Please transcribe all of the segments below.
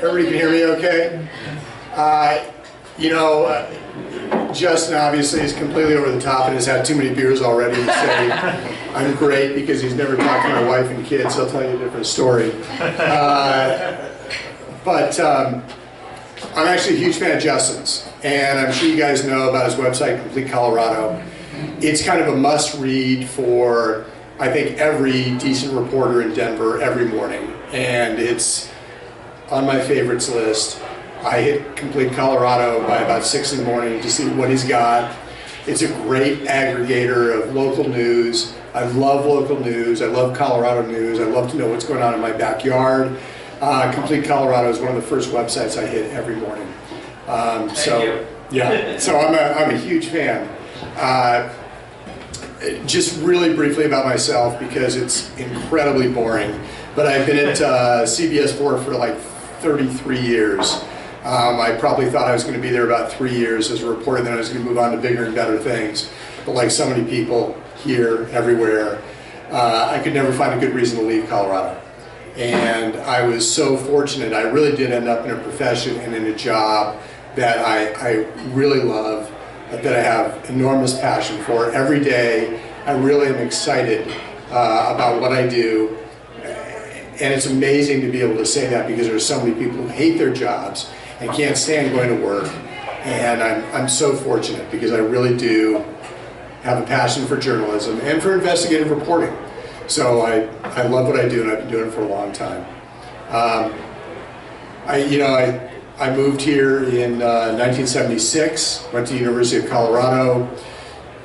Everybody can hear me okay? Justin obviously is completely over the top and has had too many beers already to say I'm great because he's never talked to my wife and kids. He'll tell you a different story. But I'm actually a huge fan of Justin's, and I'm sure you guys know about his website, Complete Colorado. It's kind of a must-read for, I think, every decent reporter in Denver every morning, and it's on my favorites list. I hit Complete Colorado by about 6 in the morning to see what he's got. It's a great aggregator of local news. I love local news. I love Colorado news. I love to know what's going on in my backyard. Complete Colorado is one of the first websites I hit every morning. So I'm a huge fan. Just really briefly about myself, because it's incredibly boring, but I've been at CBS 4 for like 33 years. I probably thought I was going to be there about 3 years as a reporter, then I was going to move on to bigger and better things. But like so many people here, everywhere, I could never find a good reason to leave Colorado. And I was so fortunate. I really did end up in a profession and in a job that I really love, that I have enormous passion for. Every day I really am excited about what I do. And it's amazing to be able to say that, because there's so many people who hate their jobs and can't stand going to work. And I'm so fortunate, because I really do have a passion for journalism and for investigative reporting. So I love what I do, and I've been doing it for a long time. I moved here in 1976, went to the University of Colorado,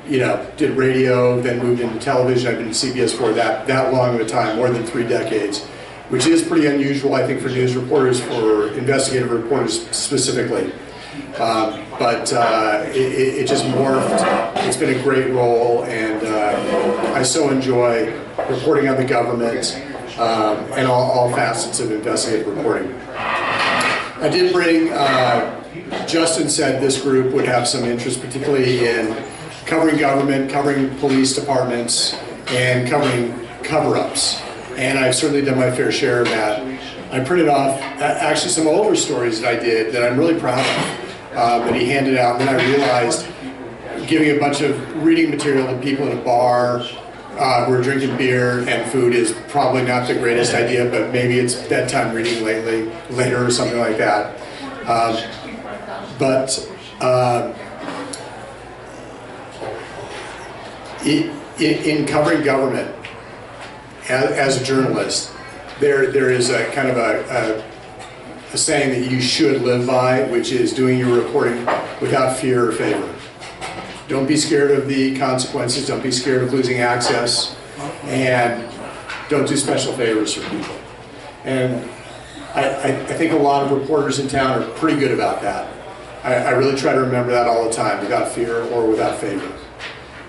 did radio, then moved into television. I've been at CBS for that long of a time, more than 3 decades, which is pretty unusual, I think, for news reporters, for investigative reporters specifically. But it just morphed. It's been a great role, and I so enjoy reporting on the government and all facets of investigative reporting. I did bring, Justin said this group would have some interest, particularly in covering government, covering police departments, and covering cover-ups. And I've certainly done my fair share of that. I printed off actually some older stories that I did that I'm really proud of, that he handed out. And then I realized, giving a bunch of reading material to people in a bar who are drinking beer and food is probably not the greatest idea, but maybe it's bedtime reading later or something like that. In covering government, as a journalist, there is a kind of a saying that you should live by, which is doing your reporting without fear or favor. Don't be scared of the consequences, don't be scared of losing access, and don't do special favors for people. And I think a lot of reporters in town are pretty good about that. I really try to remember that all the time, without fear or without favor.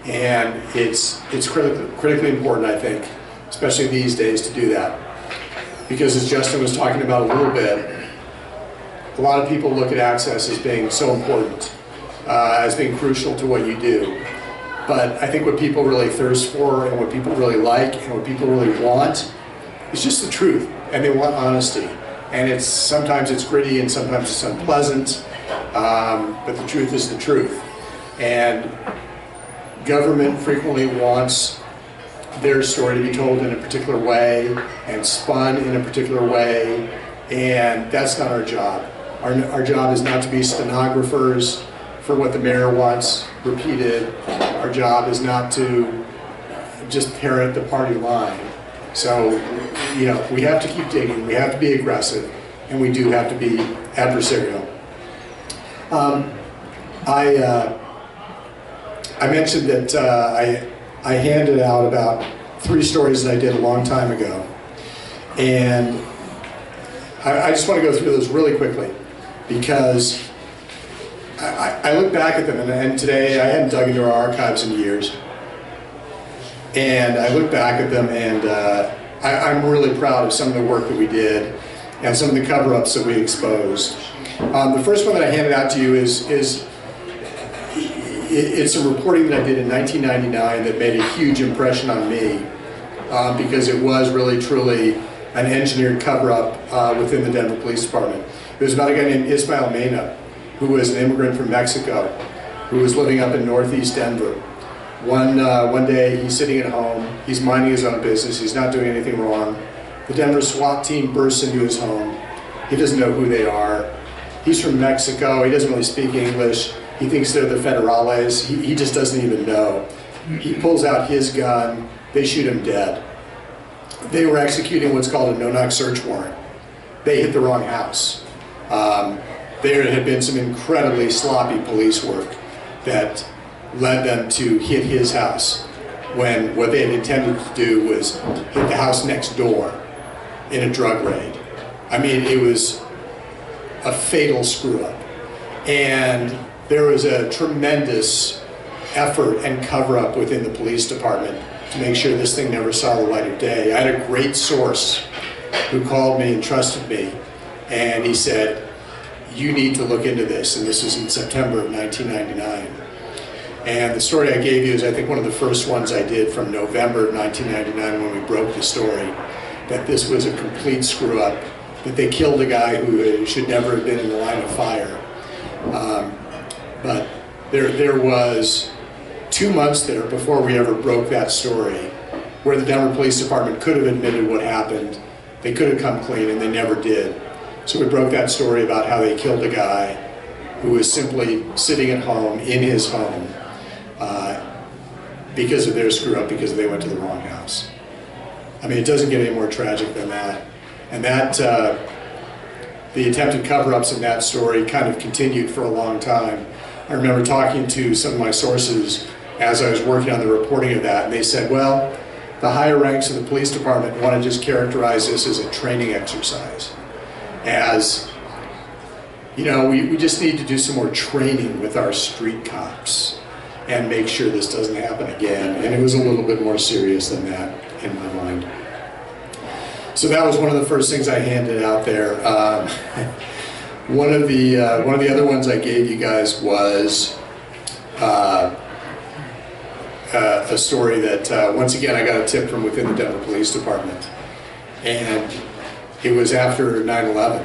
And it's critically important, I think, especially these days, to do that. Because as Justin was talking about a little bit, a lot of people look at access as being so important, as being crucial to what you do. But I think what people really thirst for, and what people really like, and what people really want is just the truth, and they want honesty. And sometimes it's gritty and sometimes it's unpleasant, but the truth is the truth. And government frequently wants their story to be told in a particular way and spun in a particular way, and that's not our job. Our job is not to be stenographers for what the mayor wants repeated. Our job is not to just parrot the party line. So, we have to keep digging, we have to be aggressive, and we do have to be adversarial. I mentioned that I handed out about 3 stories that I did a long time ago, and I just want to go through those really quickly, because I look back at them, and today I hadn't dug into our archives in years, and I look back at them, and I'm really proud of some of the work that we did and some of the cover-ups that we exposed. The first one that I handed out to you it's a reporting that I did in 1999 that made a huge impression on me, because it was really truly an engineered cover-up within the Denver Police Department. It was about a guy named Ismael Mena, who was an immigrant from Mexico, who was living up in northeast Denver. One day, he's sitting at home, he's minding his own business, he's not doing anything wrong. The Denver SWAT team bursts into his home. He doesn't know who they are. He's from Mexico, he doesn't really speak English. He thinks they're the federales, he just doesn't even know. He pulls out his gun, they shoot him dead. They were executing what's called a no-knock search warrant. They hit the wrong house. There had been some incredibly sloppy police work that led them to hit his house when what they had intended to do was hit the house next door in a drug raid. I mean, it was a fatal screw-up. And there was a tremendous effort and cover-up within the police department to make sure this thing never saw the light of day. I had a great source who called me and trusted me, and he said, you need to look into this, and this was in September of 1999. And the story I gave you is, I think, one of the first ones I did from November of 1999 when we broke the story, that this was a complete screw-up, that they killed a guy who should never have been in the line of fire. But there was 2 months there before we ever broke that story where the Denver Police Department could have admitted what happened. They could have come clean, and they never did. So we broke that story about how they killed a guy who was simply sitting at home, in his home, because of their screw-up, because they went to the wrong house. I mean, it doesn't get any more tragic than that. And that, the attempted cover-ups in that story kind of continued for a long time. I remember talking to some of my sources as I was working on the reporting of that, and they said, well, the higher ranks of the police department want to just characterize this as a training exercise. As, you know, we just need to do some more training with our street cops and make sure this doesn't happen again. And it was a little bit more serious than that in my mind. So that was one of the first things I handed out there. One of the other ones I gave you guys was a story that once again I got a tip from within the Denver Police Department, and it was after 9/11,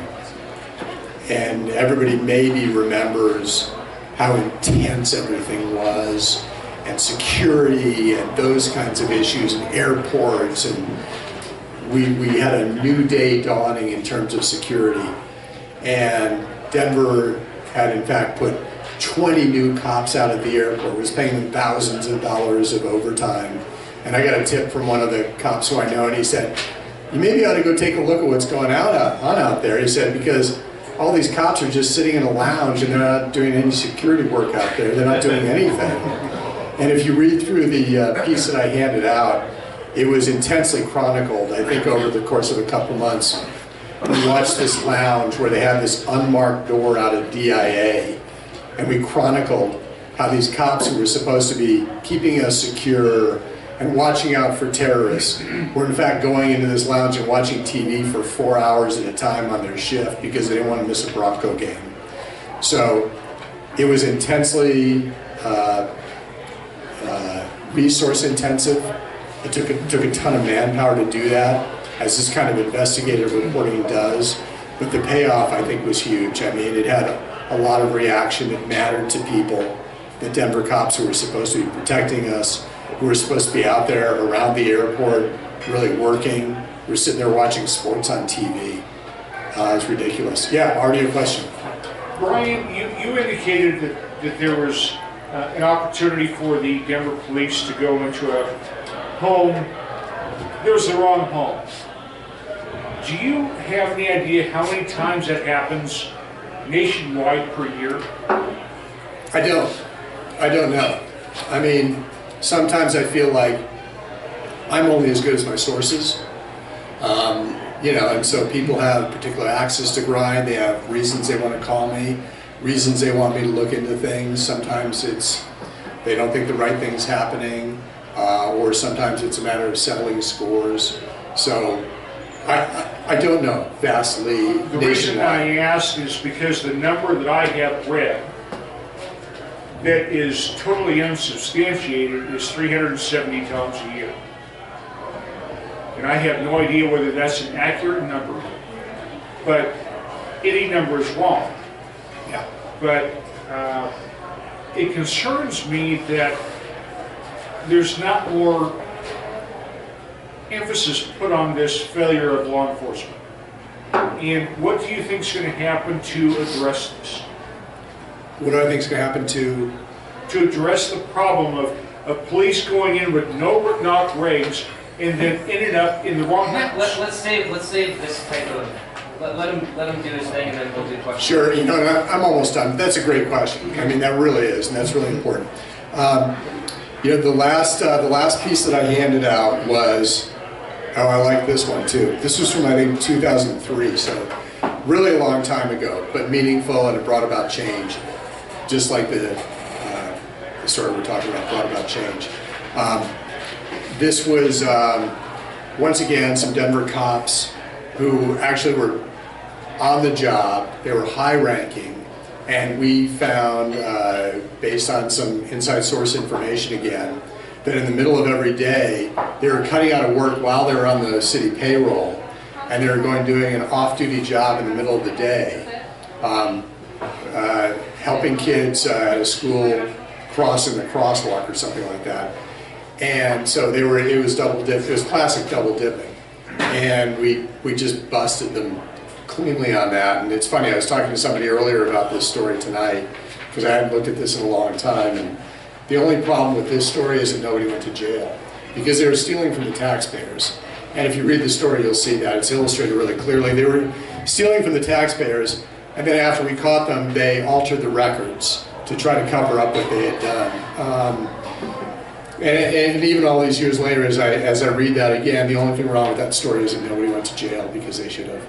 and everybody maybe remembers how intense everything was, and security and those kinds of issues, and airports, and we had a new day dawning in terms of security. And Denver had in fact put 20 new cops out at the airport, was paying them thousands of dollars of overtime. And I got a tip from one of the cops who I know, and he said, you maybe ought to go take a look at what's going on out there. He said, because all these cops are just sitting in a lounge and they're not doing any security work out there. They're not doing anything. And if you read through the piece that I handed out, it was intensely chronicled, I think over the course of a couple months. We watched this lounge where they had this unmarked door out of DIA, and we chronicled how these cops who were supposed to be keeping us secure and watching out for terrorists were in fact going into this lounge and watching TV for 4 hours at a time on their shift because they didn't want to miss a Bronco game. So it was intensely resource intensive. It took a ton of manpower to do that, as this kind of investigative reporting does, but the payoff I think was huge. I mean, it had a lot of reaction. It mattered to people. The Denver cops who were supposed to be protecting us, who were supposed to be out there around the airport really working, were sitting there watching sports on TV. It's ridiculous. Yeah, Artie, a question? Brian, you indicated that there was an opportunity for the Denver police to go into a home. There was the wrong home. Do you have any idea how many times that happens nationwide per year? I don't know. I mean, sometimes I feel like I'm only as good as my sources. You know, and so people have particular access to grind. They have reasons they want to call me, reasons they want me to look into things. Sometimes it's they don't think the right thing's happening, or sometimes it's a matter of settling scores. So I don't know vastly. The reason I ask is because the number that I have read that is totally unsubstantiated is 370 times a year. and I have no idea whether that's an accurate number, but any number is wrong. Yeah. But it concerns me that there's not more emphasis put on this failure of law enforcement. And what do you think is going to happen to address this? What do I think is going to happen to? To address the problem of police going in with no knock regs and then ended up in the wrong house. Let's save this type of. Let him do his thing, and then we'll do questions. Sure, you know, and I'm almost done. That's a great question. I mean, that really is, and that's really important. You know, the last piece that I handed out was, oh, I like this one too. This was from, I think, 2003, so really a long time ago, but meaningful, and it brought about change, just like the story we're talking about brought about change. This was, once again, some Denver cops who actually were on the job. They were high-ranking, and we found, based on some inside source information again, that in the middle of every day, they were cutting out of work while they were on the city payroll, and they were doing an off-duty job in the middle of the day, helping kids at a school crossing the crosswalk or something like that. And so they were, it was double dip, it was classic double dipping. And we just busted them cleanly on that. And it's funny, I was talking to somebody earlier about this story tonight, because I hadn't looked at this in a long time. And the only problem with this story is that nobody went to jail, because they were stealing from the taxpayers. And if you read the story, you'll see that. It's illustrated really clearly. They were stealing from the taxpayers, and then after we caught them, they altered the records to try to cover up what they had done. And even all these years later, as I read that again, the only thing wrong with that story is that nobody went to jail, because they should have.